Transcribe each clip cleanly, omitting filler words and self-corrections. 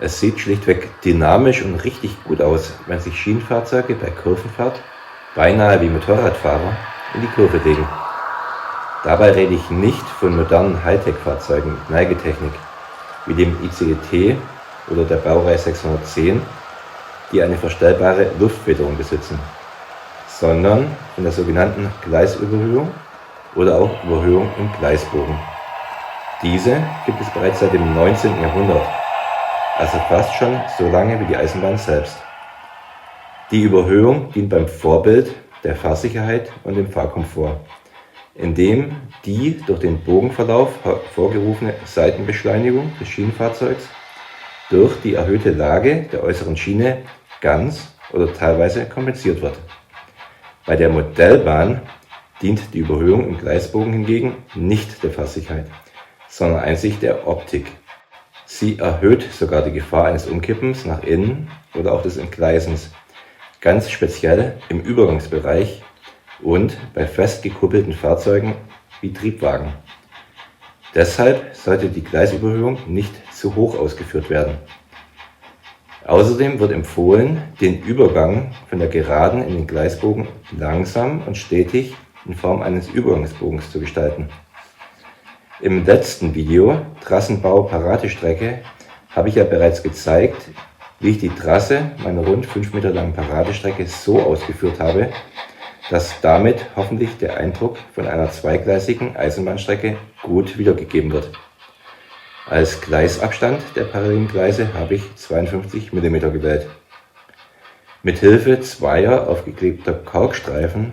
Es sieht schlichtweg dynamisch und richtig gut aus, wenn sich Schienenfahrzeuge bei Kurvenfahrt beinahe wie Motorradfahrer in die Kurve legen. Dabei rede ich nicht von modernen Hightech-Fahrzeugen mit Neigetechnik, wie dem ICE-T oder der Baureihe 610, die eine verstellbare Luftfederung besitzen, sondern von der sogenannten Gleisüberhöhung oder auch Überhöhung im Gleisbogen. Diese gibt es bereits seit dem 19. Jahrhundert, also fast schon so lange wie die Eisenbahn selbst. Die Überhöhung dient beim Vorbild der Fahrsicherheit und dem Fahrkomfort, indem die durch den Bogenverlauf hervorgerufene Seitenbeschleunigung des Schienenfahrzeugs durch die erhöhte Lage der äußeren Schiene ganz oder teilweise kompensiert wird. Bei der Modellbahn dient die Überhöhung im Gleisbogen hingegen nicht der Fahrsicherheit, sondern einzig der Optik. Sie erhöht sogar die Gefahr eines Umkippens nach innen oder auch des Entgleisens, ganz speziell im Übergangsbereich und bei festgekuppelten Fahrzeugen wie Triebwagen. Deshalb sollte die Gleisüberhöhung nicht zu hoch ausgeführt werden. Außerdem wird empfohlen, den Übergang von der Geraden in den Gleisbogen langsam und stetig in Form eines Übergangsbogens zu gestalten. Im letzten Video, Trassenbau Paradestrecke, habe ich ja bereits gezeigt, wie ich die Trasse meiner rund 5 Meter langen Paradestrecke so ausgeführt habe, dass damit hoffentlich der Eindruck von einer zweigleisigen Eisenbahnstrecke gut wiedergegeben wird. Als Gleisabstand der parallelen Gleise habe ich 52 mm gewählt. Mithilfe zweier aufgeklebter Korkstreifen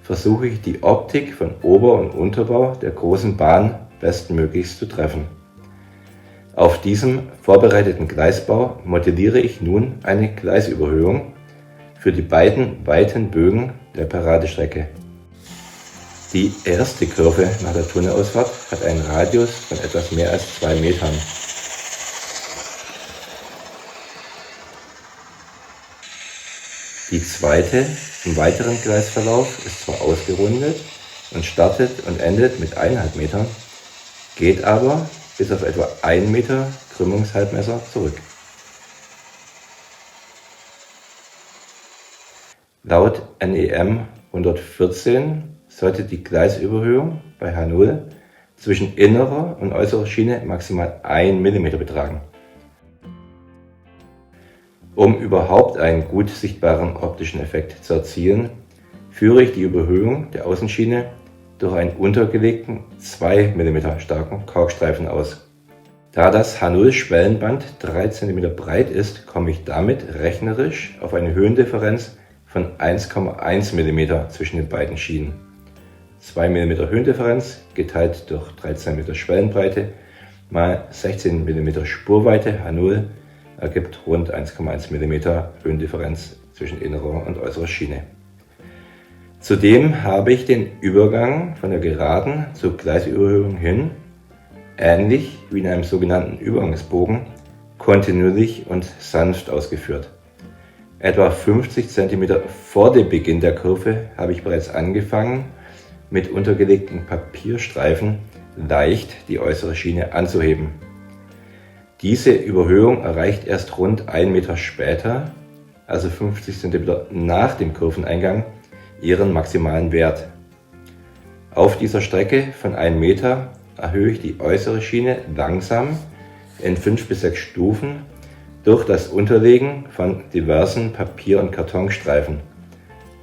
versuche ich die Optik von Ober- und Unterbau der großen Bahn bestmöglichst zu treffen. Auf diesem vorbereiteten Gleisbau modelliere ich nun eine Gleisüberhöhung für die beiden weiten Bögen der Paradestrecke. Die erste Kurve nach der Tunnelausfahrt hat einen Radius von etwas mehr als 2 Metern. Die zweite im weiteren Gleisverlauf ist zwar ausgerundet und startet und endet mit 1,5 Metern, geht aber bis auf etwa 1 Meter Krümmungshalbmesser zurück. Laut NEM 114 sollte die Gleisüberhöhung bei H0 zwischen innerer und äußerer Schiene maximal 1 mm betragen. Um überhaupt einen gut sichtbaren optischen Effekt zu erzielen, führe ich die Überhöhung der Außenschiene durch einen untergelegten 2 mm starken Korkstreifen aus. Da das H0-Schwellenband 3 cm breit ist, komme ich damit rechnerisch auf eine Höhendifferenz von 1,1 mm zwischen den beiden Schienen. 2 mm Höhendifferenz geteilt durch 3 cm Schwellenbreite mal 16 mm Spurweite H0 ergibt rund 1,1 mm Höhendifferenz zwischen innerer und äußerer Schiene. Zudem habe ich den Übergang von der Geraden zur Gleisüberhöhung hin, ähnlich wie in einem sogenannten Übergangsbogen, kontinuierlich und sanft ausgeführt. Etwa 50 cm vor dem Beginn der Kurve habe ich bereits angefangen, mit untergelegten Papierstreifen leicht die äußere Schiene anzuheben. Diese Überhöhung erreicht erst rund 1 Meter später, also 50 cm nach dem Kurveneingang, ihren maximalen Wert. Auf dieser Strecke von 1 Meter erhöhe ich die äußere Schiene langsam in 5 bis 6 Stufen durch das Unterlegen von diversen Papier- und Kartonstreifen,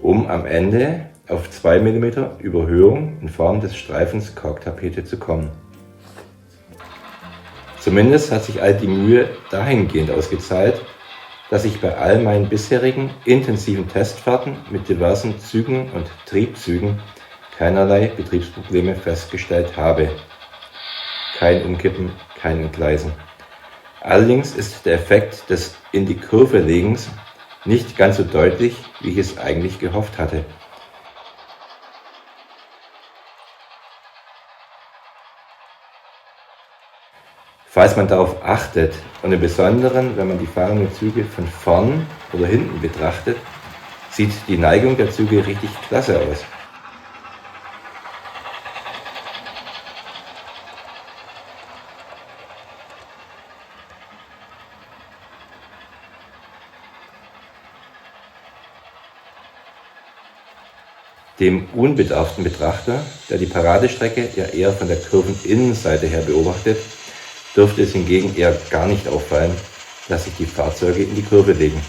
um am Ende auf 2 mm Überhöhung in Form des Streifens Korktapete zu kommen. Zumindest hat sich all die Mühe dahingehend ausgezahlt, dass ich bei all meinen bisherigen intensiven Testfahrten mit diversen Zügen und Triebzügen keinerlei Betriebsprobleme festgestellt habe. Kein Umkippen, kein Entgleisen. Allerdings ist der Effekt des in die Kurve Legens nicht ganz so deutlich, wie ich es eigentlich gehofft hatte. Falls man darauf achtet und im Besonderen, wenn man die fahrenden Züge von vorn oder hinten betrachtet, sieht die Neigung der Züge richtig klasse aus. Dem unbedarften Betrachter, der die Paradestrecke ja eher von der Kurveninnenseite her beobachtet, dürfte es hingegen eher gar nicht auffallen, dass sich die Fahrzeuge in die Kurve legen.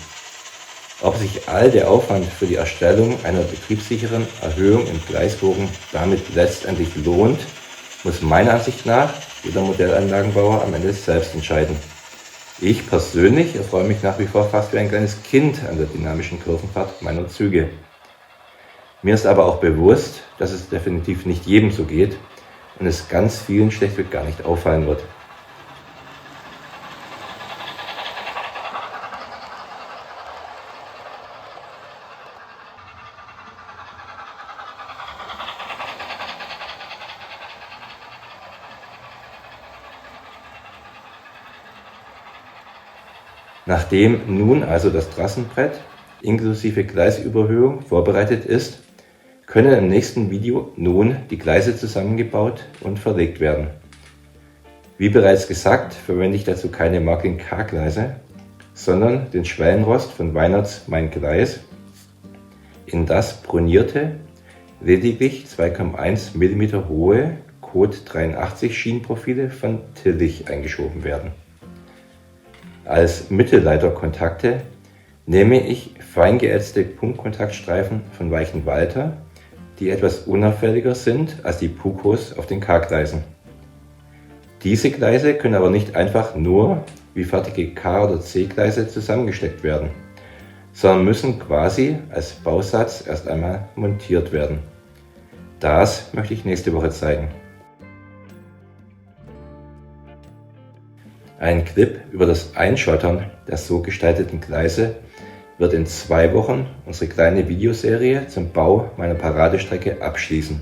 Ob sich all der Aufwand für die Erstellung einer betriebssicheren Erhöhung im Gleisbogen damit letztendlich lohnt, muss meiner Ansicht nach jeder Modellanlagenbauer am Ende selbst entscheiden. Ich persönlich erfreue mich nach wie vor fast wie ein kleines Kind an der dynamischen Kurvenfahrt meiner Züge. Mir ist aber auch bewusst, dass es definitiv nicht jedem so geht und es ganz vielen schlichtweg gar nicht auffallen wird. Nachdem nun also das Trassenbrett inklusive Gleisüberhöhung vorbereitet ist, können im nächsten Video nun die Gleise zusammengebaut und verlegt werden. Wie bereits gesagt, verwende ich dazu keine Marklin K-Gleise, sondern den Schwellenrost von Weinert's Mein Gleis, in das brunierte, lediglich 2,1 mm hohe Code 83 Schienenprofile von Tillich eingeschoben werden. Als Mittelleiterkontakte nehme ich fein geätzte Punktkontaktstreifen von Weichen Walter, die etwas unauffälliger sind als die Pukos auf den K-Gleisen. Diese Gleise können aber nicht einfach nur wie fertige K- oder C-Gleise zusammengesteckt werden, sondern müssen quasi als Bausatz erst einmal montiert werden. Das möchte ich nächste Woche zeigen. Ein Clip über das Einschottern der so gestalteten Gleise wird in 2 Wochen unsere kleine Videoserie zum Bau meiner Paradestrecke abschließen.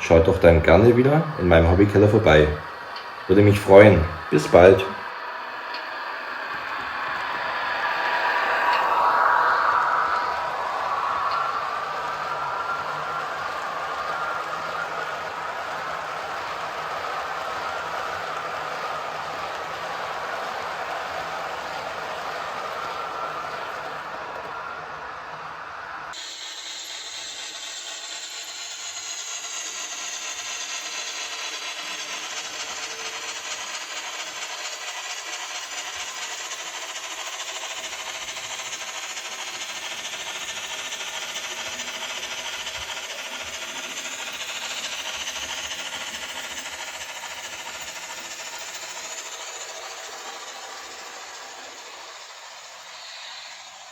Schaut doch dann gerne wieder in meinem Hobbykeller vorbei. Würde mich freuen. Bis bald!